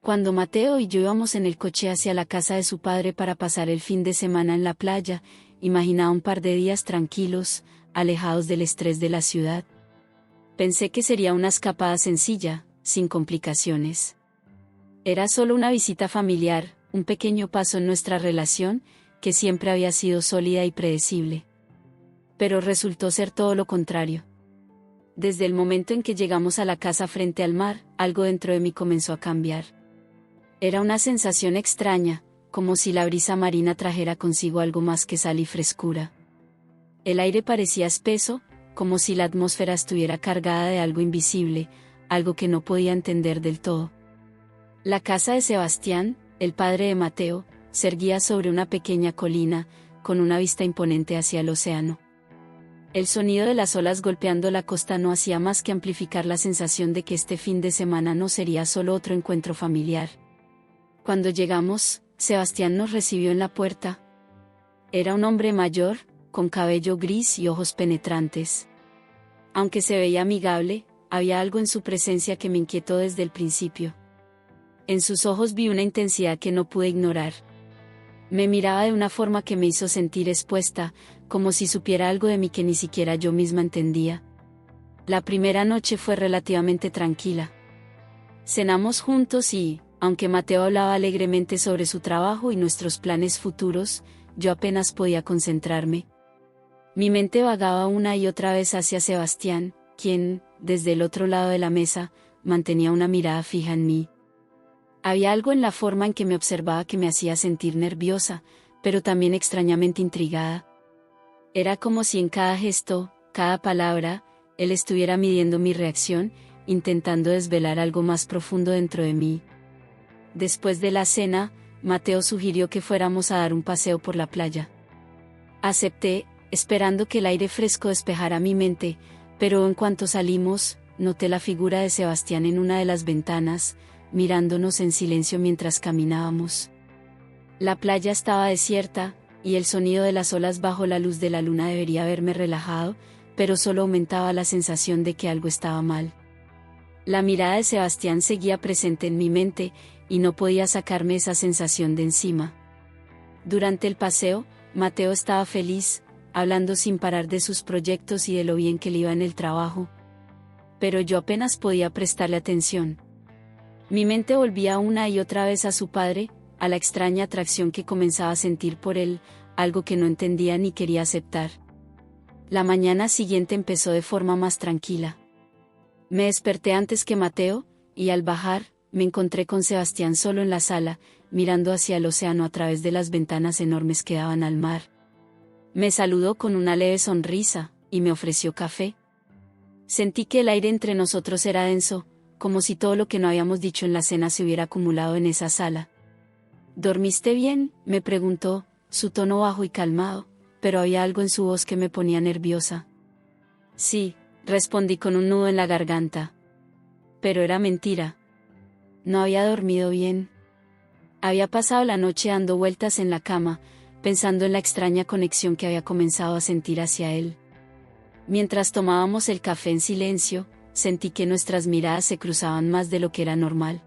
Cuando Mateo y yo íbamos en el coche hacia la casa de su padre para pasar el fin de semana en la playa, imaginaba un par de días tranquilos, alejados del estrés de la ciudad. Pensé que sería una escapada sencilla, sin complicaciones. Era solo una visita familiar, un pequeño paso en nuestra relación, que siempre había sido sólida y predecible. Pero resultó ser todo lo contrario. Desde el momento en que llegamos a la casa frente al mar, algo dentro de mí comenzó a cambiar. Era una sensación extraña, como si la brisa marina trajera consigo algo más que sal y frescura. El aire parecía espeso, como si la atmósfera estuviera cargada de algo invisible, algo que no podía entender del todo. La casa de Sebastián, el padre de Mateo, se erguía sobre una pequeña colina, con una vista imponente hacia el océano. El sonido de las olas golpeando la costa no hacía más que amplificar la sensación de que este fin de semana no sería solo otro encuentro familiar. Cuando llegamos, Sebastián nos recibió en la puerta. Era un hombre mayor, con cabello gris y ojos penetrantes. Aunque se veía amigable, había algo en su presencia que me inquietó desde el principio. En sus ojos vi una intensidad que no pude ignorar. Me miraba de una forma que me hizo sentir expuesta, como si supiera algo de mí que ni siquiera yo misma entendía. La primera noche fue relativamente tranquila. Cenamos juntos y, aunque Mateo hablaba alegremente sobre su trabajo y nuestros planes futuros, yo apenas podía concentrarme. Mi mente vagaba una y otra vez hacia Sebastián, quien, desde el otro lado de la mesa, mantenía una mirada fija en mí. Había algo en la forma en que me observaba que me hacía sentir nerviosa, pero también extrañamente intrigada. Era como si en cada gesto, cada palabra, él estuviera midiendo mi reacción, intentando desvelar algo más profundo dentro de mí. Después de la cena, Mateo sugirió que fuéramos a dar un paseo por la playa. Acepté, esperando que el aire fresco despejara mi mente, pero en cuanto salimos, noté la figura de Sebastián en una de las ventanas, mirándonos en silencio mientras caminábamos. La playa estaba desierta, y el sonido de las olas bajo la luz de la luna debería haberme relajado, pero solo aumentaba la sensación de que algo estaba mal. La mirada de Sebastián seguía presente en mi mente, y no podía sacarme esa sensación de encima. Durante el paseo, Mateo estaba feliz, hablando sin parar de sus proyectos y de lo bien que le iba en el trabajo. Pero yo apenas podía prestarle atención. Mi mente volvía una y otra vez a su padre, a la extraña atracción que comenzaba a sentir por él, algo que no entendía ni quería aceptar. La mañana siguiente empezó de forma más tranquila. Me desperté antes que Mateo, y al bajar, me encontré con Sebastián solo en la sala, mirando hacia el océano a través de las ventanas enormes que daban al mar. Me saludó con una leve sonrisa, y me ofreció café. Sentí que el aire entre nosotros era denso, como si todo lo que no habíamos dicho en la cena se hubiera acumulado en esa sala. ¿Dormiste bien?, me preguntó, su tono bajo y calmado, pero había algo en su voz que me ponía nerviosa. Sí, respondí con un nudo en la garganta. Pero era mentira. No había dormido bien. Había pasado la noche dando vueltas en la cama, pensando en la extraña conexión que había comenzado a sentir hacia él. Mientras tomábamos el café en silencio, sentí que nuestras miradas se cruzaban más de lo que era normal.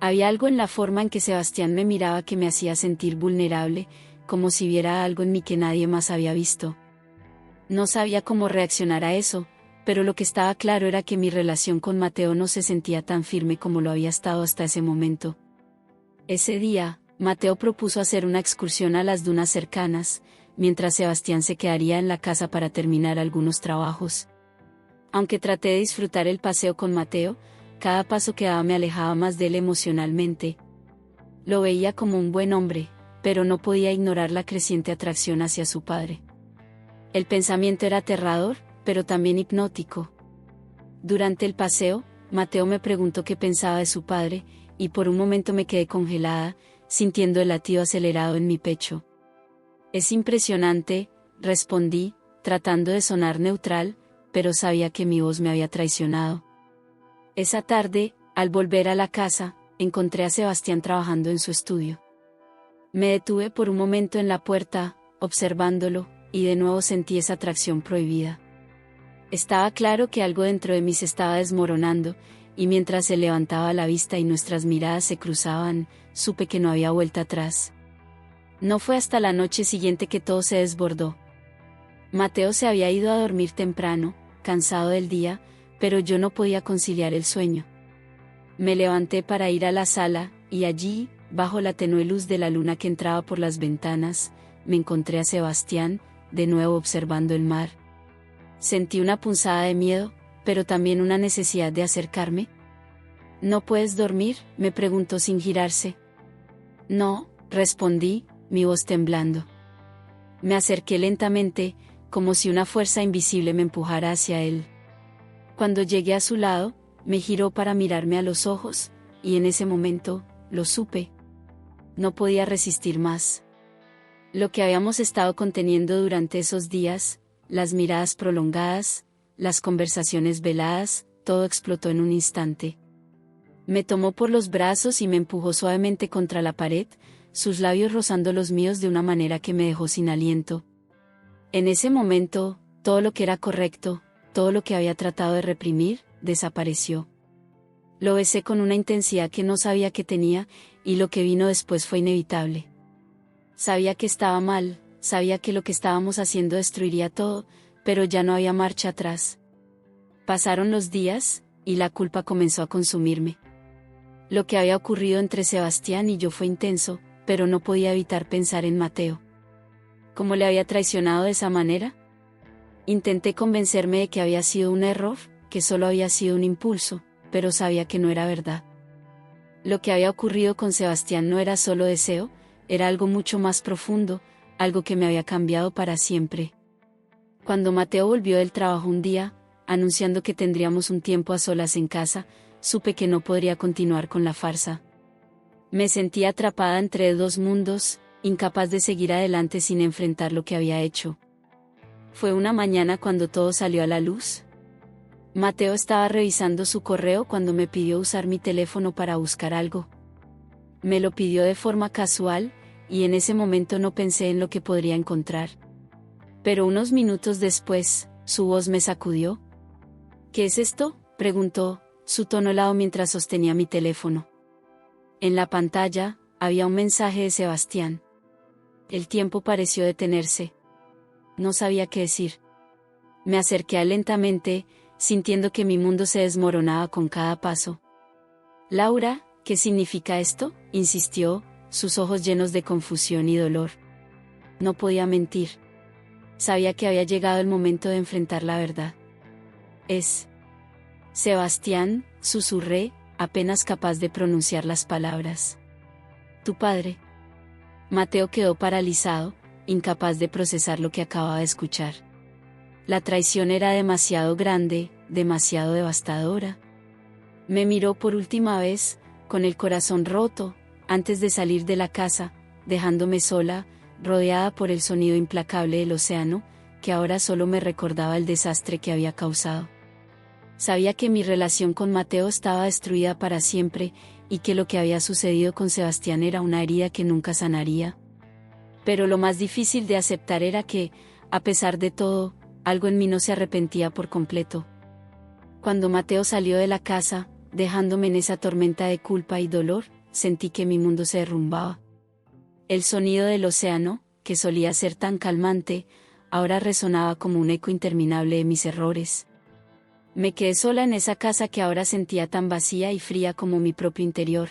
Había algo en la forma en que Sebastián me miraba que me hacía sentir vulnerable, como si viera algo en mí que nadie más había visto. No sabía cómo reaccionar a eso, pero lo que estaba claro era que mi relación con Mateo no se sentía tan firme como lo había estado hasta ese momento. Ese día, Mateo propuso hacer una excursión a las dunas cercanas, mientras Sebastián se quedaría en la casa para terminar algunos trabajos. Aunque traté de disfrutar el paseo con Mateo, cada paso que daba me alejaba más de él emocionalmente. Lo veía como un buen hombre, pero no podía ignorar la creciente atracción hacia su padre. El pensamiento era aterrador, pero también hipnótico. Durante el paseo, Mateo me preguntó qué pensaba de su padre, y por un momento me quedé congelada, sintiendo el latido acelerado en mi pecho. Es impresionante, respondí, tratando de sonar neutral, pero sabía que mi voz me había traicionado. Esa tarde, al volver a la casa, encontré a Sebastián trabajando en su estudio. Me detuve por un momento en la puerta, observándolo, y de nuevo sentí esa atracción prohibida. Estaba claro que algo dentro de mí se estaba desmoronando, y mientras se levantaba la vista y nuestras miradas se cruzaban, supe que no había vuelta atrás. No fue hasta la noche siguiente que todo se desbordó. Mateo se había ido a dormir temprano, cansado del día, pero yo no podía conciliar el sueño. Me levanté para ir a la sala, y allí, bajo la tenue luz de la luna que entraba por las ventanas, me encontré a Sebastián, de nuevo observando el mar. Sentí una punzada de miedo, pero también una necesidad de acercarme. ¿No puedes dormir?, me preguntó sin girarse. No, respondí, mi voz temblando. Me acerqué lentamente, como si una fuerza invisible me empujara hacia él. Cuando llegué a su lado, me giró para mirarme a los ojos, y en ese momento, lo supe. No podía resistir más. Lo que habíamos estado conteniendo durante esos días, las miradas prolongadas, las conversaciones veladas, todo explotó en un instante. Me tomó por los brazos y me empujó suavemente contra la pared, sus labios rozando los míos de una manera que me dejó sin aliento. En ese momento, todo lo que era correcto, todo lo que había tratado de reprimir, desapareció. Lo besé con una intensidad que no sabía que tenía, y lo que vino después fue inevitable. Sabía que estaba mal, sabía que lo que estábamos haciendo destruiría todo, pero ya no había marcha atrás. Pasaron los días, y la culpa comenzó a consumirme. Lo que había ocurrido entre Sebastián y yo fue intenso, pero no podía evitar pensar en Mateo. ¿Cómo le había traicionado de esa manera? Intenté convencerme de que había sido un error, que solo había sido un impulso, pero sabía que no era verdad. Lo que había ocurrido con Sebastián no era solo deseo, era algo mucho más profundo, algo que me había cambiado para siempre. Cuando Mateo volvió del trabajo un día, anunciando que tendríamos un tiempo a solas en casa, supe que no podría continuar con la farsa. Me sentía atrapada entre dos mundos, incapaz de seguir adelante sin enfrentar lo que había hecho. Fue una mañana cuando todo salió a la luz. Mateo estaba revisando su correo cuando me pidió usar mi teléfono para buscar algo. Me lo pidió de forma casual, y en ese momento no pensé en lo que podría encontrar. Pero unos minutos después, su voz me sacudió. ¿Qué es esto?, preguntó, su tono helado mientras sostenía mi teléfono. En la pantalla, había un mensaje de Sebastián. El tiempo pareció detenerse. No sabía qué decir. Me acerqué a él lentamente, sintiendo que mi mundo se desmoronaba con cada paso. Laura, ¿qué significa esto?, insistió, sus ojos llenos de confusión y dolor. No podía mentir. Sabía que había llegado el momento de enfrentar la verdad. Es Sebastián, susurré, apenas capaz de pronunciar las palabras. Tu padre. Mateo quedó paralizado, incapaz de procesar lo que acababa de escuchar. La traición era demasiado grande, demasiado devastadora. Me miró por última vez, con el corazón roto, antes de salir de la casa, dejándome sola, rodeada por el sonido implacable del océano, que ahora solo me recordaba el desastre que había causado. Sabía que mi relación con Mateo estaba destruida para siempre, y que lo que había sucedido con Sebastián era una herida que nunca sanaría. Pero lo más difícil de aceptar era que, a pesar de todo, algo en mí no se arrepentía por completo. Cuando Mateo salió de la casa, dejándome en esa tormenta de culpa y dolor, sentí que mi mundo se derrumbaba. El sonido del océano, que solía ser tan calmante, ahora resonaba como un eco interminable de mis errores. Me quedé sola en esa casa que ahora sentía tan vacía y fría como mi propio interior.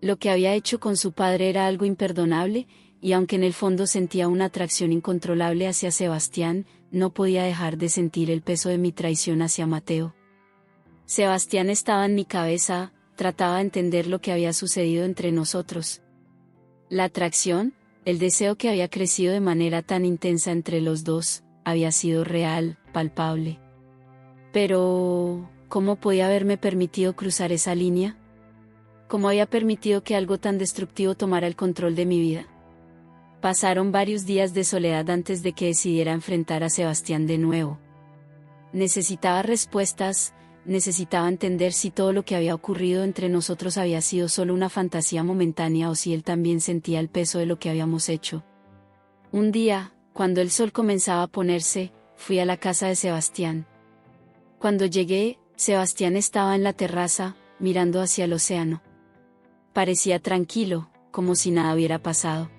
Lo que había hecho con su padre era algo imperdonable, y aunque en el fondo sentía una atracción incontrolable hacia Sebastián, no podía dejar de sentir el peso de mi traición hacia Mateo. Sebastián estaba en mi cabeza, trataba de entender lo que había sucedido entre nosotros. La atracción, el deseo que había crecido de manera tan intensa entre los dos, había sido real, palpable. Pero, ¿cómo podía haberme permitido cruzar esa línea? ¿Cómo había permitido que algo tan destructivo tomara el control de mi vida? Pasaron varios días de soledad antes de que decidiera enfrentar a Sebastián de nuevo. Necesitaba respuestas, necesitaba entender si todo lo que había ocurrido entre nosotros había sido solo una fantasía momentánea o si él también sentía el peso de lo que habíamos hecho. Un día, cuando el sol comenzaba a ponerse, fui a la casa de Sebastián. Cuando llegué, Sebastián estaba en la terraza, mirando hacia el océano. Parecía tranquilo, como si nada hubiera pasado.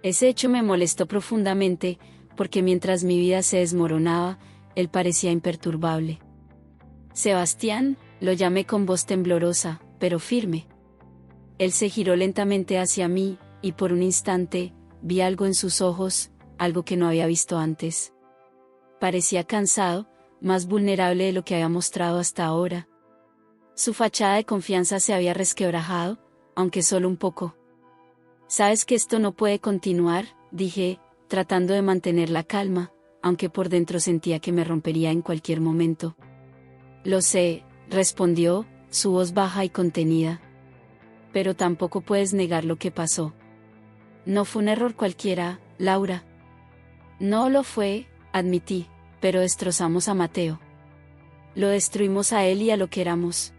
Ese hecho me molestó profundamente, porque mientras mi vida se desmoronaba, él parecía imperturbable. Sebastián, lo llamé con voz temblorosa, pero firme. Él se giró lentamente hacia mí, y por un instante, vi algo en sus ojos, algo que no había visto antes. Parecía cansado, más vulnerable de lo que había mostrado hasta ahora. Su fachada de confianza se había resquebrajado, aunque solo un poco. «Sabes que esto no puede continuar», dije, tratando de mantener la calma, aunque por dentro sentía que me rompería en cualquier momento. «Lo sé», respondió, su voz baja y contenida. «Pero tampoco puedes negar lo que pasó. No fue un error cualquiera, Laura». «No lo fue», admití, «pero destrozamos a Mateo. Lo destruimos a él y a lo que éramos.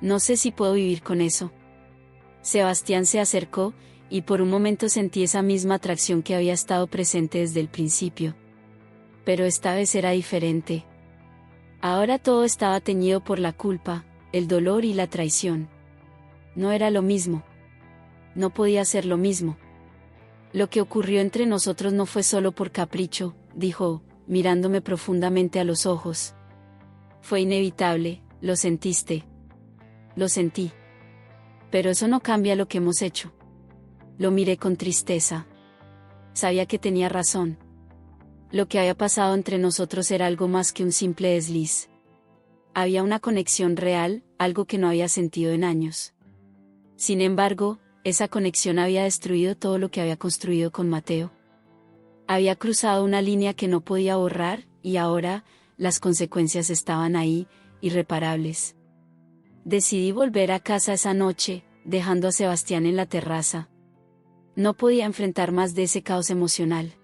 No sé si puedo vivir con eso». Sebastián se acercó, y por un momento sentí esa misma atracción que había estado presente desde el principio. Pero esta vez era diferente. Ahora todo estaba teñido por la culpa, el dolor y la traición. No era lo mismo. No podía ser lo mismo. «Lo que ocurrió entre nosotros no fue solo por capricho», dijo, mirándome profundamente a los ojos. «Fue inevitable, lo sentiste». «Lo sentí. Pero eso no cambia lo que hemos hecho». Lo miré con tristeza. Sabía que tenía razón. Lo que había pasado entre nosotros era algo más que un simple desliz. Había una conexión real, algo que no había sentido en años. Sin embargo, esa conexión había destruido todo lo que había construido con Mateo. Había cruzado una línea que no podía borrar, y ahora, las consecuencias estaban ahí, irreparables. Decidí volver a casa esa noche, dejando a Sebastián en la terraza. No podía enfrentar más de ese caos emocional.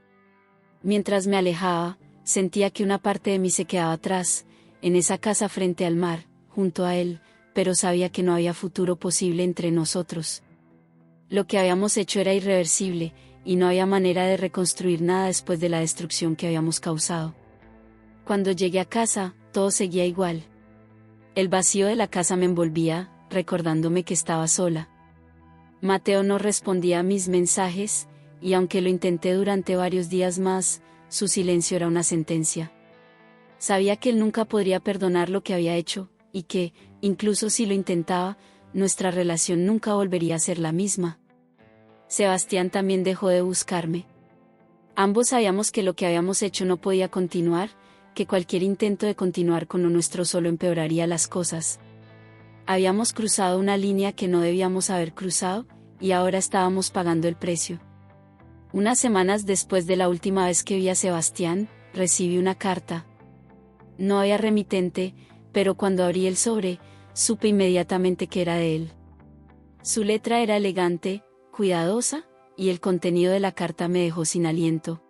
Mientras me alejaba, sentía que una parte de mí se quedaba atrás, en esa casa frente al mar, junto a él, pero sabía que no había futuro posible entre nosotros. Lo que habíamos hecho era irreversible, y no había manera de reconstruir nada después de la destrucción que habíamos causado. Cuando llegué a casa, todo seguía igual. El vacío de la casa me envolvía, recordándome que estaba sola. Mateo no respondía a mis mensajes, y aunque lo intenté durante varios días más, su silencio era una sentencia. Sabía que él nunca podría perdonar lo que había hecho, y que, incluso si lo intentaba, nuestra relación nunca volvería a ser la misma. Sebastián también dejó de buscarme. Ambos sabíamos que lo que habíamos hecho no podía continuar, que cualquier intento de continuar con lo nuestro solo empeoraría las cosas. Habíamos cruzado una línea que no debíamos haber cruzado, y ahora estábamos pagando el precio. Unas semanas después de la última vez que vi a Sebastián, recibí una carta. No había remitente, pero cuando abrí el sobre, supe inmediatamente que era de él. Su letra era elegante, cuidadosa, y el contenido de la carta me dejó sin aliento.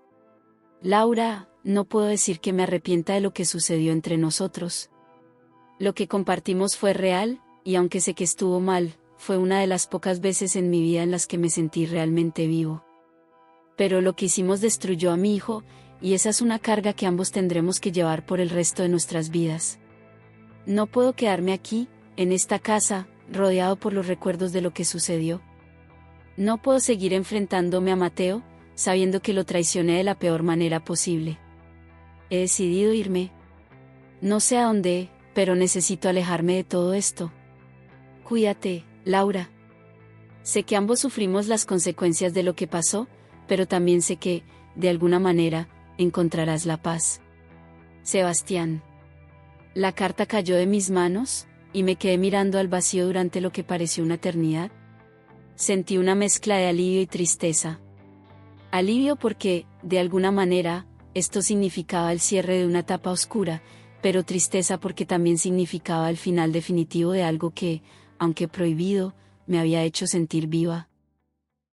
«Laura, no puedo decir que me arrepienta de lo que sucedió entre nosotros. Lo que compartimos fue real, y aunque sé que estuvo mal, fue una de las pocas veces en mi vida en las que me sentí realmente vivo. Pero lo que hicimos destruyó a mi hijo, y esa es una carga que ambos tendremos que llevar por el resto de nuestras vidas. No puedo quedarme aquí, en esta casa, rodeado por los recuerdos de lo que sucedió. No puedo seguir enfrentándome a Mateo, sabiendo que lo traicioné de la peor manera posible. He decidido irme. No sé a dónde, pero necesito alejarme de todo esto. Cuídate, Laura. Sé que ambos sufrimos las consecuencias de lo que pasó, pero también sé que, de alguna manera, encontrarás la paz. Sebastián». La carta cayó de mis manos, y me quedé mirando al vacío durante lo que pareció una eternidad. Sentí una mezcla de alivio y tristeza. Alivio porque, de alguna manera, esto significaba el cierre de una etapa oscura, pero tristeza porque también significaba el final definitivo de algo que, aunque prohibido, me había hecho sentir viva.